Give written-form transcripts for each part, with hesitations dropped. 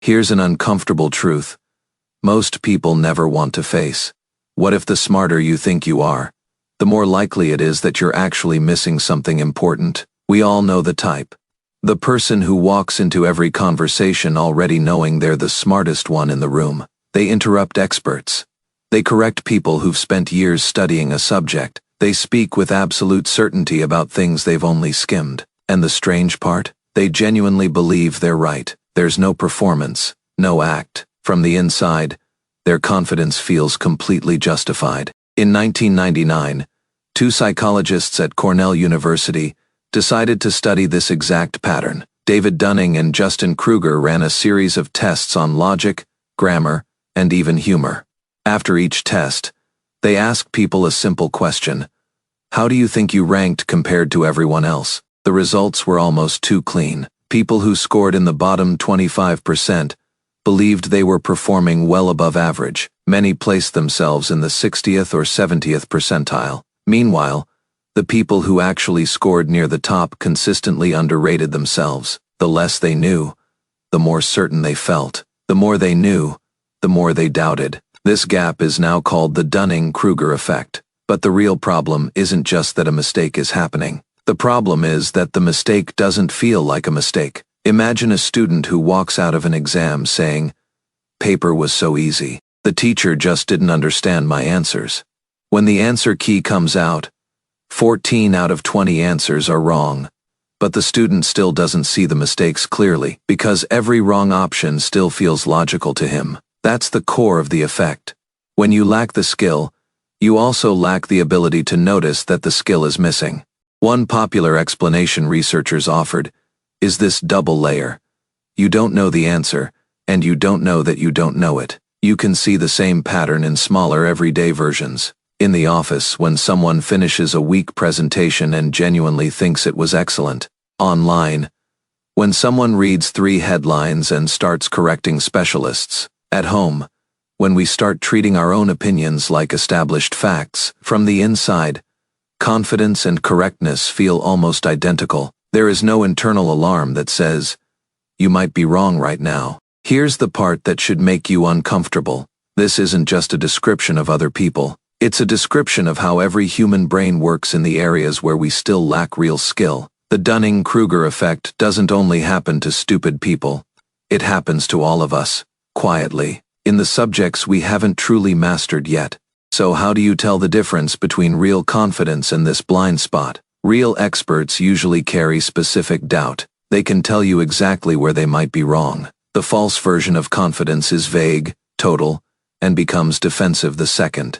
Here's an uncomfortable truth most people never want to face. What if the smarter you think you are, the more likely it is that you're actually missing something important? We all know the type. The person who walks into every conversation already knowing they're the smartest one in the room. They interrupt experts. They correct people who've spent years studying a subject. They speak with absolute certainty about things they've only skimmed. And the strange part? They genuinely believe they're right. There's no performance, no act. From the inside, their confidence feels completely justified. In 1999, two psychologists at Cornell University decided to study this exact pattern. David Dunning and Dunning-Kruger ran a series of tests on logic, grammar, and even humor. After each test, they asked people a simple question. How do you think you ranked compared to everyone else? The results were almost too clean. People who scored in the bottom 25% believed they were performing well above average. Many placed themselves in the 60th or 70th percentile. Meanwhile, the people who actually scored near the top consistently underrated themselves. The less they knew, the more certain they felt. The more they knew, the more they doubted. This gap is now called the Dunning-Kruger effect. But the real problem isn't just that a mistake is happening. The problem is that the mistake doesn't feel like a mistake. Imagine a student who walks out of an exam saying, "Paper was so easy. The teacher just didn't understand my answers." When the answer key comes out, 14 out of 20 answers are wrong. But the student still doesn't see the mistakes clearly, because every wrong option still feels logical to him. That's the core of the effect. When you lack the skill, you also lack the ability to notice that the skill is missing. One popular explanation researchers offered is this double layer. You don't know the answer, and you don't know that you don't know it. You can see the same pattern in smaller everyday versions. In the office, when someone finishes a weak presentation and genuinely thinks it was excellent. Online, when someone reads 3 headlines and starts correcting specialists. At home, when we start treating our own opinions like established facts. From the inside, confidence and correctness feel almost identical. There is no internal alarm that says, "You might be wrong right now." Here's the part that should make you uncomfortable. This isn't just a description of other people. It's a description of how every human brain works in the areas where we still lack real skill. The Dunning-Kruger effect doesn't only happen to stupid people. It happens to all of us, quietly, in the subjects we haven't truly mastered yet. So how do you tell the difference between real confidence and this blind spot? Real experts usually carry specific doubt. They can tell you exactly where they might be wrong. The false version of confidence is vague, total, and becomes defensive the second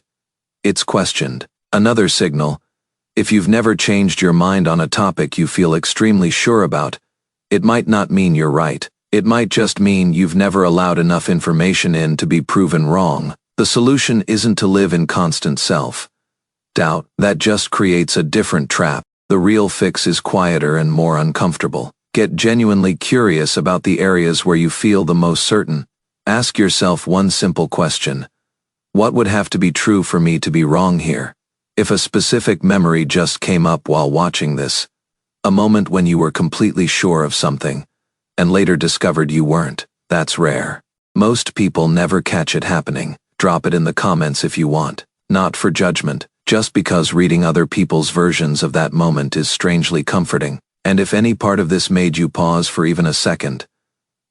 it's questioned. Another signal: if you've never changed your mind on a topic you feel extremely sure about, it might not mean you're right. It might just mean you've never allowed enough information in to be proven wrong. The solution isn't to live in constant self-doubt. That just creates a different trap. The real fix is quieter and more uncomfortable. Get genuinely curious about the areas where you feel the most certain. Ask yourself one simple question. What would have to be true for me to be wrong here? If a specific memory just came up while watching this, a moment when you were completely sure of something, and later discovered you weren't, that's rare. Most people never catch it happening. Drop it in the comments if you want. Not for judgment, just because reading other people's versions of that moment is strangely comforting. And if any part of this made you pause for even a second,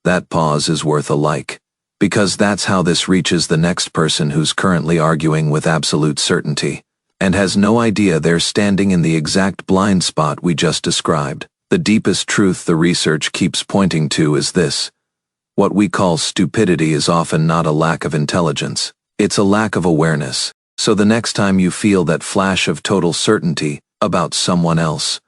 that pause is worth a like. Because that's how this reaches the next person who's currently arguing with absolute certainty, and has no idea they're standing in the exact blind spot we just described. The deepest truth the research keeps pointing to is this: what we call stupidity is often not a lack of intelligence, it's a lack of awareness. So the next time you feel that flash of total certainty about someone else,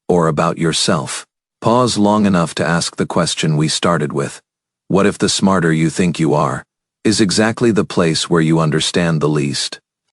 or about yourself, pause long enough to ask the question we started with. What if the smarter you think you are is exactly the place where you understand the least?